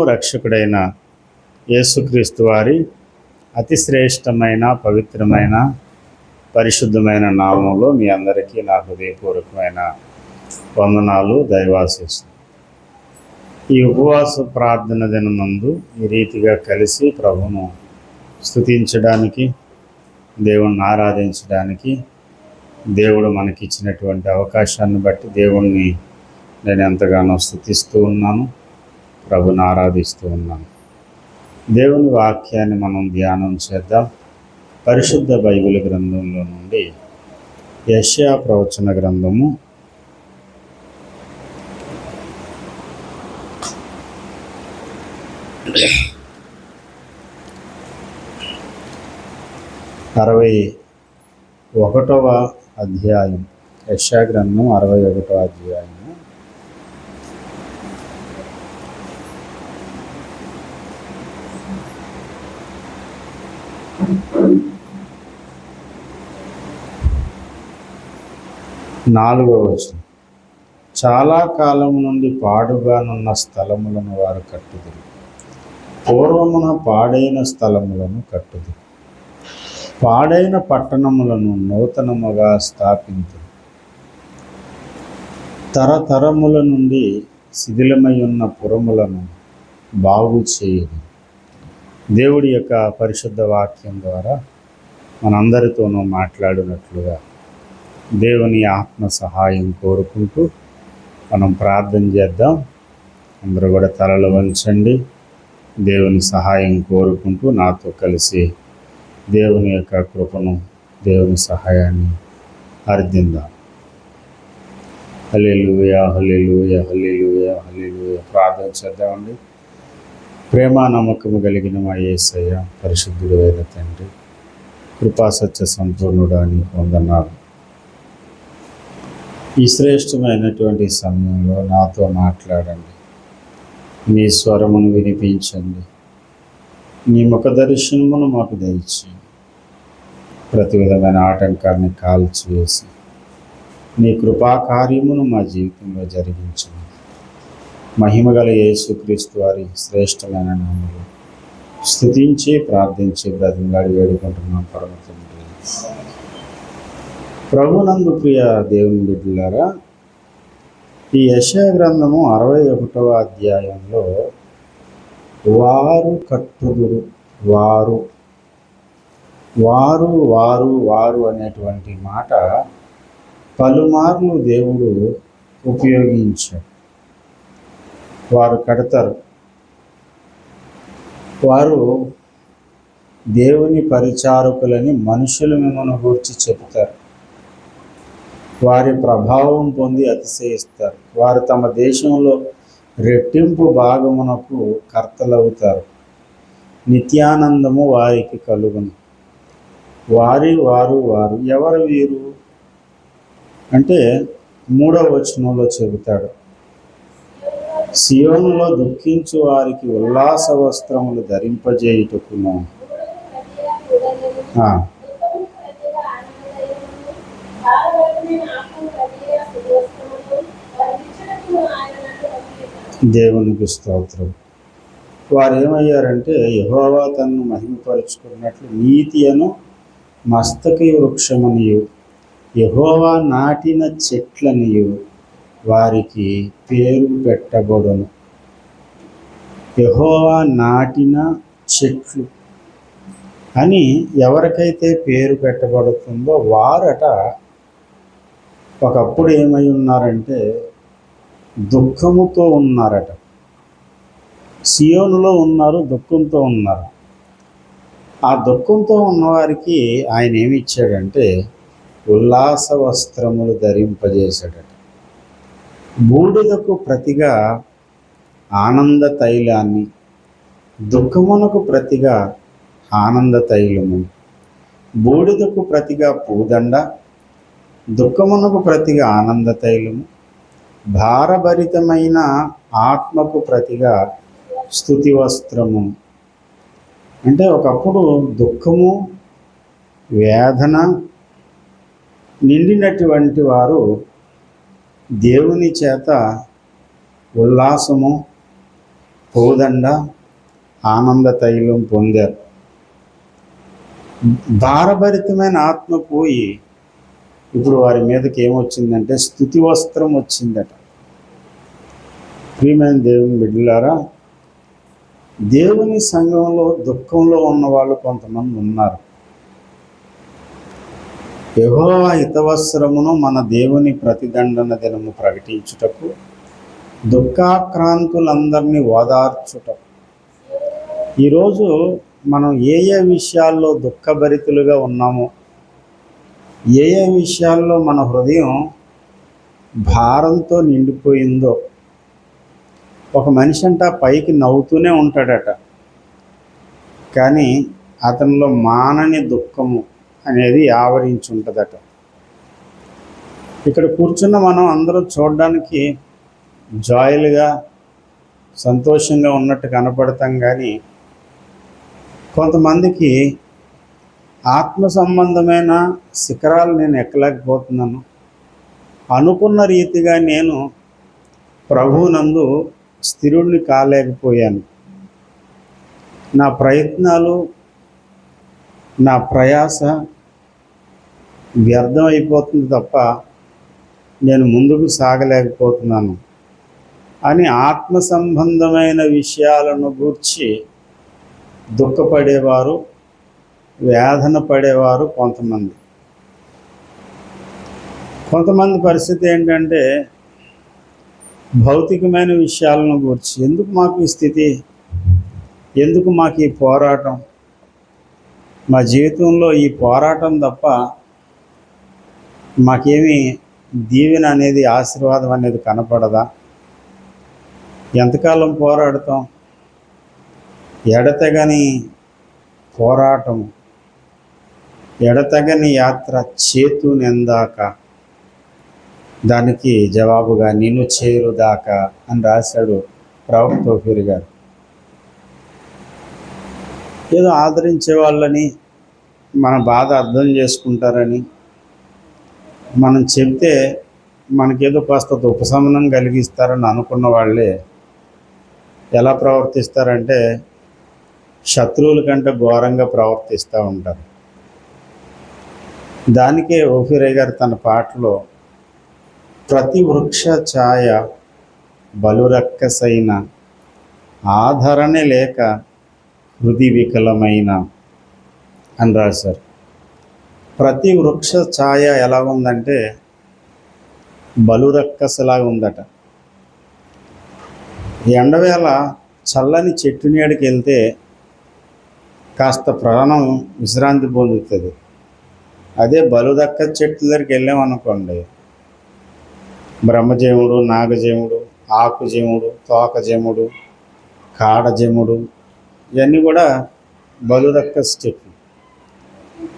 రక్షకుడైన యేసుక్రీస్తు వారి అతి శ్రేష్టమైన పవిత్రమైన పరిశుద్ధమైన నామంలో మీ అందరికీ నా హృదయపూర్వకమైన వందనాలు, దైవాశీస్సులు. ఈ ఉపవాస ప్రార్థన దినమందు ఈ రీతిగా కలిసి ప్రభువును స్తుతించడానికి, దేవుణ్ణి ఆరాధించడానికి దేవుడు మనకిచ్చినటువంటి అవకాశాన్ని బట్టి దేవుణ్ణి నేను ఎంతగానో స్తుతిస్తూ ఉన్నాను, ప్రభుని ఆరాధిస్తూ ఉన్నాను. దేవుని వాక్యాన్ని మనం ధ్యానం చేద్దాం. పరిశుద్ధ బైబిల్ గ్రంథంలో నుండి యెషయా ప్రవచన గ్రంథము 61వ అధ్యాయం. యెషయా గ్రంథం 61వ అధ్యాయం. నాలుగవ వచనం. చాలా కాలం నుండి పాడుగానున్న స్థలములను వారు కట్టుదురు, పూర్వమున పాడైన స్థలములను కట్టుదురు, పాడైన పట్టణములను నూతనముగా స్థాపింతురు, తరతరముల నుండి శిథిలమై ఉన్న పురములను బాగు చేయదు. దేవుడి యొక్క పరిశుద్ధ వాక్యం ద్వారా మనందరితోనూ మాట్లాడినట్లుగా దేవుని ఆత్మ సహాయం కోరుకుంటూ మనం ప్రార్థన చేద్దాం. అందరూ కూడా తలలు వంచండి. దేవుని సహాయం కోరుకుంటూ నాతో కలిసి దేవుని యొక్క కృపను, దేవుని సహాయాన్ని అర్థిద్దాం. హల్లెలూయా, హల్లెలూయా, హల్లెలూయా, హల్లెలూయా. ప్రార్థన చేద్దామండి. ప్రేమ నమ్మకము కలిగిన మా యేసయ్య, పరిశుద్ధుడు అయిన తండ్రి, కృపాసత్య సంపూర్ణుడా, నీకు వందనాలు. ఈ శ్రేష్టమైనటువంటి సమయంలో నాతో మాట్లాడండి, నీ స్వరమును వినిపించండి, నీ ముఖ దర్శనమును మాకు దయచేయండి. ప్రతి విధమైన ఆటంకాన్ని కాల్చివేసి నీ కృపా కార్యమును మా జీవితంలో జరిగించండి. మహిమగల యేసుక్రీస్తు వారి శ్రేష్టమైన నామములో స్తుతించి ప్రార్థించి బ్రతిమలాడి వేడుకుంటున్నాం పరమ తండ్రి. ప్రభునందు ప్రియ దేవుని బిడ్డలారా, ఈ యెషయా గ్రంథము 61వ అధ్యాయంలో వారు కట్టుదురు, వారు వారు వారు వారు అనేటువంటి మాట పలుమార్లు దేవుడు ఉపయోగించాడు. వారు కడతారు, వారు దేవుని పరిచారకులని మనుషులు మిమ్మల్ని గూర్చి చెబుతారు, వారి ప్రభావం పొంది అతిశయిస్తారు, వారు తమ దేశంలో రెట్టింపు భాగమునకు కర్తలవుతారు, నిత్యానందము వారికి కలుగును. వారు వారు ఎవరు వీరు అంటే 3వ వచనంలో చెబుతాడు, సియోనులో దుఃఖించు వారికి ఉల్లాస వస్త్రములు ధరింపజేయుటకును, దేవునికి స్తోత్రం. వారు ఏమయ్యారంటే, యెహోవా తన్ను మహిమపరుచుకున్నట్లు నీతి అను మస్తకి వృక్షమనియు యెహోవా నాటిన చెట్లనియు వారికి పేరు పెట్టబడును. యెహోవా నాటిన చెట్లు అని ఎవరికైతే పేరు పెట్టబడుతుందో వారట ఒకప్పుడు ఏమై ఉన్నారంటే దుఃఖముతో ఉన్నారట. సియోనులో ఉన్నారు, దుఃఖంతో ఉన్నారు. ఆ దుఃఖంతో ఉన్నవారికి ఆయన ఏమి ఇచ్చాడంటే ఉల్లాస వస్త్రములు ధరింపజేశాడట. బూడిదకు ప్రతిగా ఆనంద తైలాన్ని, దుఃఖమునకు ప్రతిగా ఆనంద తైలము, బూడిదకు ప్రతిగా పూదండ, దుఃఖమునకు ప్రతిగా ఆనంద తైలము, భారభరితమైన ఆత్మకు ప్రతిగా స్తుతి వస్త్రము. అంటే ఒకప్పుడు దుఃఖము, వేదన నిండినటువంటి వారు దేవుని చేత ఉల్లాసము, పూదండ ఆనంద తైలం పొందారు. భారభరితమైన ఆత్మ పోయి ఇప్పుడు వారి మీదకి ఏమొచ్చిందంటే స్తుతి వస్త్రం వచ్చిందట. ప్రియమైన దేవుని బిడ్డలారా, దేవుని సంఘంలో దుఃఖంలో ఉన్న వాళ్ళు కొంతమంది ఉన్నారు. యెహోవా హితవస్త్రమును మన దేవుని ప్రతిదండన దినము ప్రకటించుటకు, దుఃఖాక్రాంతులందరినీ ఓదార్చుటకు. ఈరోజు మనం ఏ విషయాల్లో దుఃఖభరితులుగా ఉన్నామో, ఏ విషయాల్లో మన హృదయం భారంతో నిండిపోయిందో. ఒక మనిషి అంట పైకి నవ్వుతూనే ఉంటాడట, కానీ అతనిలో మానని దుఃఖము అనేది ఆవరించి ఉంటుందట. ఇక్కడ కూర్చున్న మనం అందరూ చూడడానికి జాయిల్గా సంతోషంగా ఉన్నట్టు కనపడతాం, కానీ కొంతమందికి ఆత్మ సంబంధమైన శిఖరాలు నేను ఎక్కలేకపోతున్నాను, అనుకున్న రీతిగా నేను ప్రభువునందు స్థిరుడిని కాలేకపోయాను, నా ప్రయత్నాలు నా ప్రయాస వ్యర్థం అయిపోతుంది తప్ప నేను ముందుకు సాగలేకపోతున్నాను అని ఆత్మ సంబంధమైన విషయాలను గూర్చి దుఃఖపడేవారు, వేదన పడేవారు కొంతమంది పరిస్థితి ఏంటంటే భౌతికమైన విషయాలను గూర్చి, ఎందుకు మాకు ఈ స్థితి, ఎందుకు మాకు ఈ పోరాటం, మా జీవితంలో ఈ పోరాటం తప్ప మాకేమీ దీవెన అనేది, ఆశీర్వాదం అనేది కనపడదా, ఎంతకాలం పోరాడతాం, ఎడతెగని పోరాటము, ఎడతెగని యాత్ర చేతునెందాక, దానికి జవాబుగా నిన్ను చేరుదాకా అని రాశాడు ప్రవక్త ఓఫీర్ గారు. ఏదో ఆదరించే వాళ్ళని, మన బాధ అర్థం చేసుకుంటారని మనం చెప్తే మనకేదో కాస్త ఉపశమనం కలిగిస్తారని అనుకున్న వాళ్ళే ఎలా ప్రవర్తిస్తారంటే శత్రువుల కంటే ఘోరంగా ప్రవర్తిస్తూ ఉంటారు. దానికే ఓఫీర్ గారు తన పాటలో ప్రతి వృక్ష ఛాయ బలురక్కసైన ఆదరణ లేక హృది వికలమైన అని రాశారు. ప్రతి వృక్ష ఛాయ ఎలా ఉందంటే బలురక్కసలాగా ఉందట. ఎండవేళ చల్లని చెట్టు నీడకి వెళ్తే కాస్త ప్రాణం విశ్రాంతి పొందుతుంది. అదే బలురక్క చెట్టు దగ్గరికి వెళ్ళామనుకోండి, బ్రహ్మజేముడు, నాగజేముడు, ఆకుజేముడు, తోకజేముడు, కాడజేముడు, ఇవన్నీ కూడా బలురక్కస్ చెట్లు.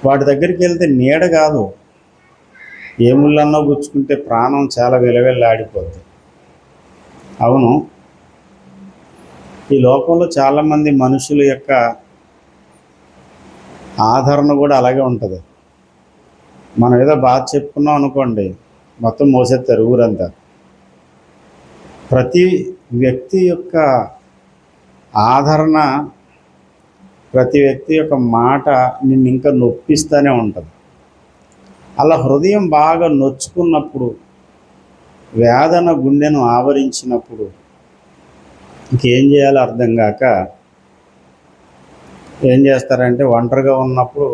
వాటి దగ్గరికి వెళ్తే నీడ కాదు, ఏ ముళ్ళన్నా గుచ్చుకుంటే ప్రాణం చాలా విలవిల్లాడిపోద్ది. అవును, ఈ లోకంలో చాలామంది మనుషుల యొక్క ఆదరణ కూడా అలాగే ఉంటుంది. మనం ఏదో బాధ చెప్పుకున్నాం అనుకోండి, మొత్తం మోసేస్తారు ఊరంతా. ప్రతి వ్యక్తి యొక్క ఆదరణ, ప్రతి వ్యక్తి యొక్క మాట నిన్ను ఇంకా నొప్పిస్తూనే ఉంటుంది. అలా హృదయం బాగా నొచ్చుకున్నప్పుడు, వేదన గుండెను ఆవరించినప్పుడు ఇంకేం చేయాలో అర్థం కాక ఏం చేస్తారంటే ఒంటరిగా ఉన్నప్పుడు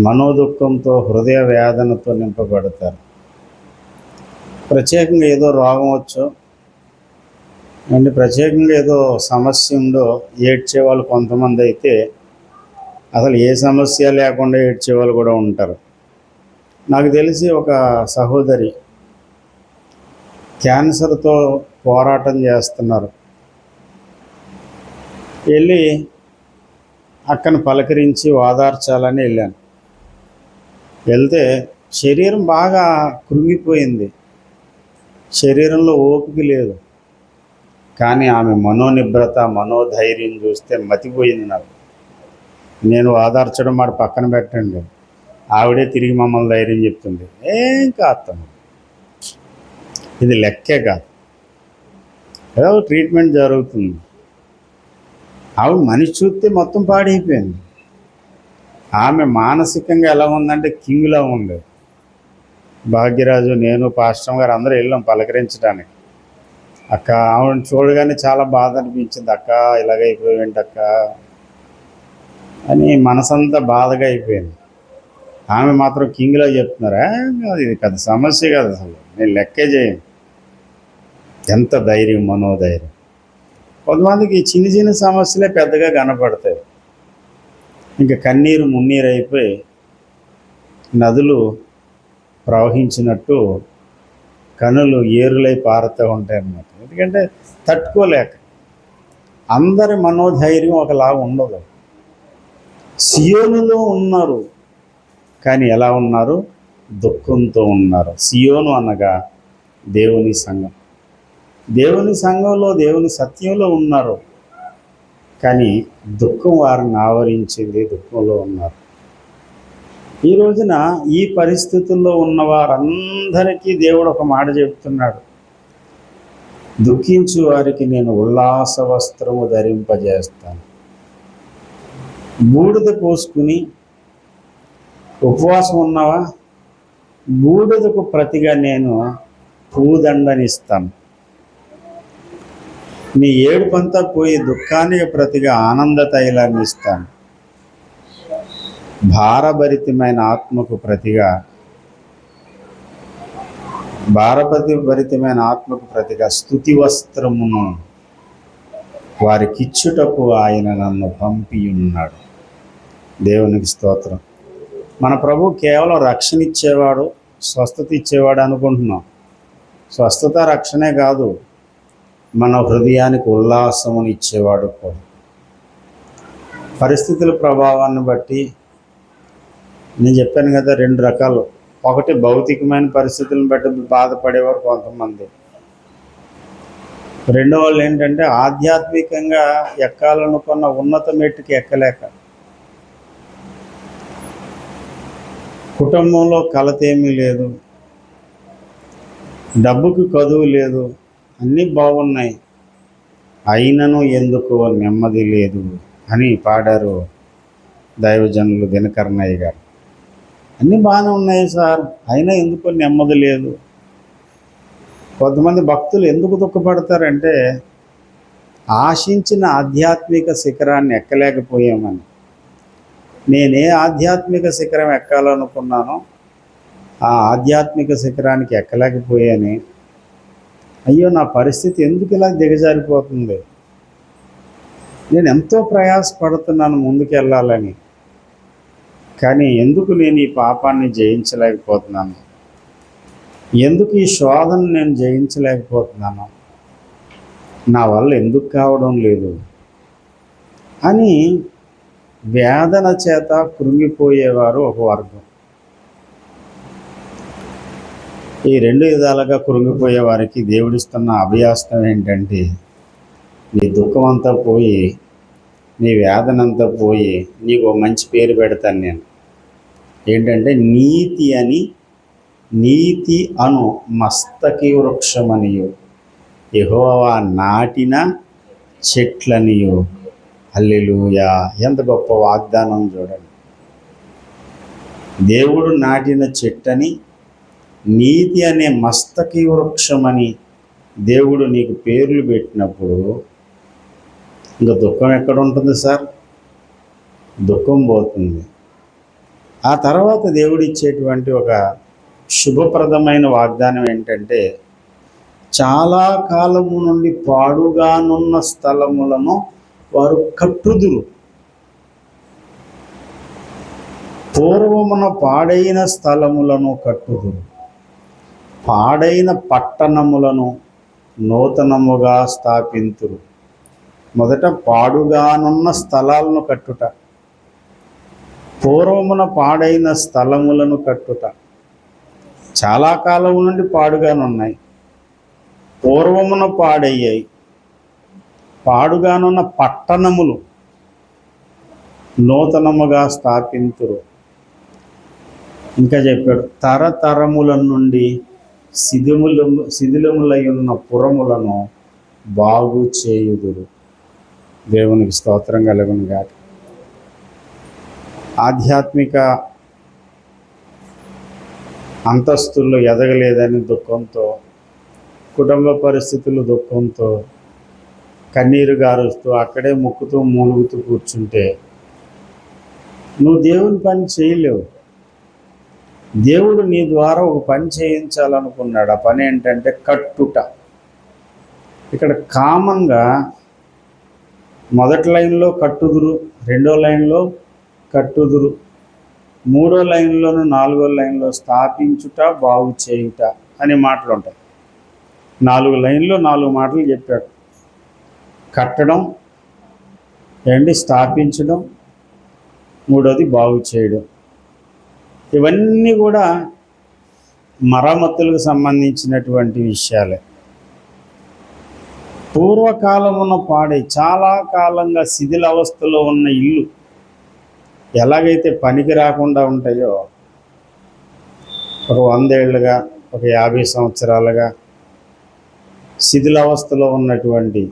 మనోదుఖంతో, హృదయ వేదనతో నింపబడతారు. ప్రత్యేకంగా ఏదో రోగం వచ్చో అంటే ప్రత్యేకంగా ఏదో సమస్య ఉందో ఏడ్చేవాళ్ళు కొంతమంది అయితే అసలు ఏ సమస్య లేకుండా ఏడ్చేవాళ్ళు కూడా ఉంటారు. నాకు తెలిసి ఒక సహోదరి క్యాన్సర్తో పోరాటం చేస్తున్నారు. వెళ్ళి అక్కను పలకరించి ఓదార్చాలని వెళ్ళాను. వెళ్తే శరీరం బాగా కృంగిపోయింది, శరీరంలో ఓపిక లేదు. కానీ ఆమె మనోనిబ్రత, మనోధైర్యం చూస్తే మతిపోయింది నాకు. నేను ఓదార్చడం మాట పక్కన పెట్టండి, ఆవిడే తిరిగి మమ్మల్ని ధైర్యం చెప్తుంది. ఏం కాదు, ఇది లెక్కే కాదు. ఏదో ట్రీట్మెంట్ జరుగుతుంది. ఆవిడ మనిషి చూస్తే మొత్తం పాడైపోయింది. ఆమె మానసికంగా ఎలా ఉందంటే కింగ్లా ఉంది. భాగ్యరాజు, నేను, పాస్టర్ గారు అందరూ వెళ్ళాం పలకరించడానికి. అక్క, ఆవిడని చూడగానే చాలా బాధ అనిపించింది. అక్క ఇలాగైపోయింది అక్క అని మనసంతా బాధగా అయిపోయింది. ఆమె మాత్రం కింగ్లో చెప్తున్నారా, ఇది పెద్ద సమస్య కాదు, అసలు నేను లెక్కే చేయను. ఎంత ధైర్యం, మనోధైర్యం. కొంతమందికి చిన్న చిన్న సమస్యలే పెద్దగా కనపడతాయి. ఇంకా కన్నీరు మున్నీరు అయిపోయి నదులు ప్రవహించినట్టు కనులు ఏరులై పారుతూ ఉంటాయి అన్నమాట. ఎందుకంటే తట్టుకోలేక. అందరి మనోధైర్యం ఒకలా ఉండదు. సియోనులో ఉన్నారు, కానీ ఎలా ఉన్నారు? దుఃఖంతో ఉన్నారు. సియోను అనగా దేవుని సంఘం. దేవుని సంఘంలో, దేవుని సత్యంలో ఉన్నారు, కానీ దుఃఖం వారిని ఆవరించింది, దుఃఖంలో ఉన్నారు. ఈ రోజున ఈ పరిస్థితుల్లో ఉన్న వారందరికీ దేవుడు ఒక మాట చెప్తున్నాడు. దుఃఖించు వారికి నేను ఉల్లాస వస్త్రము ధరింపజేస్తాను. బూడిద పోసుకుని ఉపవాసం ఉన్నావా? బూడిదకు ప్రతిగా నేను పూదండనిస్తాను. నీ ఏడుపంతా పోయి దుఃఖానికి ప్రతిగా ఆనంద తైలాన్ని ఇస్తాను. భారభరితమైన ఆత్మకు ప్రతిగా స్తుతి వస్త్రమును వారికిచ్చుటకు ఆయన నన్ను పంపి ఉన్నాడు. దేవునికి స్తోత్రం. మన ప్రభు కేవలం రక్షణ ఇచ్చేవాడు, స్వస్థత ఇచ్చేవాడు అనుకుంటున్నాం. స్వస్థత రక్షణే కాదు, మన హృదయానికి ఉల్లాసముని ఇచ్చేవాడు కూడా. పరిస్థితుల ప్రభావాన్ని బట్టి నేను చెప్పాను కదా, రెండు రకాలు. ఒకటి భౌతికమైన పరిస్థితులను బట్టి బాధపడేవారు కొంతమంది. రెండో వాళ్ళు ఏంటంటే ఆధ్యాత్మికంగా ఎక్కాలనుకున్న ఉన్నత మెట్టుకి ఎక్కలేక, కుటుంబంలో కలతేమీ లేదు, డబ్బుకి కదువు లేదు, అన్నీ బాగున్నాయి, అయినను ఎందుకు నెమ్మది లేదు అని పాడారు దైవజనులు దినకరణయ్య గారు. అన్నీ బాగానే ఉన్నాయి సార్, అయినా ఎందుకో నెమ్మది లేదు. కొంతమంది భక్తులు ఎందుకు దుఃఖపడతారంటే ఆశించిన ఆధ్యాత్మిక శిఖరాన్ని ఎక్కలేకపోయామని. నేనే ఆధ్యాత్మిక శిఖరం ఎక్కాలనుకున్నానో ఆ ఆధ్యాత్మిక శిఖరానికి ఎక్కలేకపోయాను. అయ్యో, నా పరిస్థితి ఎందుకు ఇలా దిగజారిపోతుంది? నేను ఎంతో ప్రయాసపడుతున్నాను ముందుకెళ్ళాలని, కానీ ఎందుకు నేను ఈ పాపాన్ని జయించలేకపోతున్నాను? ఎందుకు ఈ శోధన నేను జయించలేకపోతున్నాను? నా వల్ల ఎందుకు కావడం లేదు అని వేదన చేత కృంగిపోయేవారు ఒక వర్గం. ఈ రెండు విధాలుగా కృంగిపోయే వారికి దేవుడిస్తున్న అభయాస్తం ఏంటంటే, నీ దుఃఖం అంతా పోయి, నీ వేదన అంతా పోయి, నీకు మంచి పేరు పెడతాను నేను. ఏంటంటే నీతి అను మస్తకి వృక్షమనియు, యెహోవా నాటిన చెట్లనియు. హల్లెలూయా! ఎంత గొప్ప వాగ్దానం చూడండి. దేవుడు నాటిన చెట్టని, నీతి అనే మస్తకి వృక్షమని దేవుడు నీకు పేర్లు పెట్టినప్పుడు ఇంకా దుఃఖం ఎక్కడ ఉంటుంది సార్? దుఃఖం పోతుంది. ఆ తర్వాత దేవుడు ఇచ్చేటువంటి ఒక శుభప్రదమైన వాగ్దానం ఏంటంటే, చాలా కాలము నుండి పాడుగానున్న స్థలములను వారు కట్టుదురు. పూర్వమున పాడైన స్థలములను కట్టుదురు, పాడైన పట్టణములను నూతనముగా స్థాపింతురు. మొదట పాడుగానున్న స్థలాలను కట్టుట, పూర్వమున పాడైన స్థలములను కట్టుట. చాలా కాలం నుండి పాడుగానున్నాయి, పూర్వమున పాడయ్యాయి. పాడుగానున్న పట్టణములు నూతనముగా స్థాపింతురు. ఇంకా చెప్పాడు, తరతరముల నుండి శిథిలములై ఉన్న పురములను బాగు చేయుదురు. దేవునికి స్తోత్రం కలుగును గాక. ఆధ్యాత్మిక అంతస్తుల్లో ఎదగలేదని దుఃఖంతో, కుటుంబ పరిస్థితులు దుఃఖంతో, కన్నీరు గారుస్తూ అక్కడే ముక్కుతూ మూలుగుతూ కూర్చుంటే నువ్వు దేవుని పని చేయలేవు. దేవుడు నీ ద్వారా ఒక పని చేయించాలనుకున్నాడు. ఆ పని ఏంటంటే కట్టుట. ఇక్కడ కామన్గా మొదటి లైన్లో కట్టుదురు, రెండో లైన్లో కట్టుదురు, మూడో లైన్లోను నాలుగో లైన్లో స్థాపించుట, బాగు చేయుట అనే మాటలు ఉంటాయి. 4 లైన్లో 4 మాటలు చెప్పాడు. కట్టడం, స్థాపించడం, మూడోది బాగు చేయడం. ఇవన్నీ కూడా మరమ్మతులకు సంబంధించినటువంటి విషయాలే. పూర్వకాలమున పాడే చాలా కాలంగా శిథిలావస్థలో ఉన్న ఇల్లు ఎలాగైతే పనికి రాకుండా ఉంటాయో, ఒక 100 ఏళ్ళుగా, ఒక 50 సంవత్సరాలుగా శిథిలావస్థలో ఉన్నటువంటి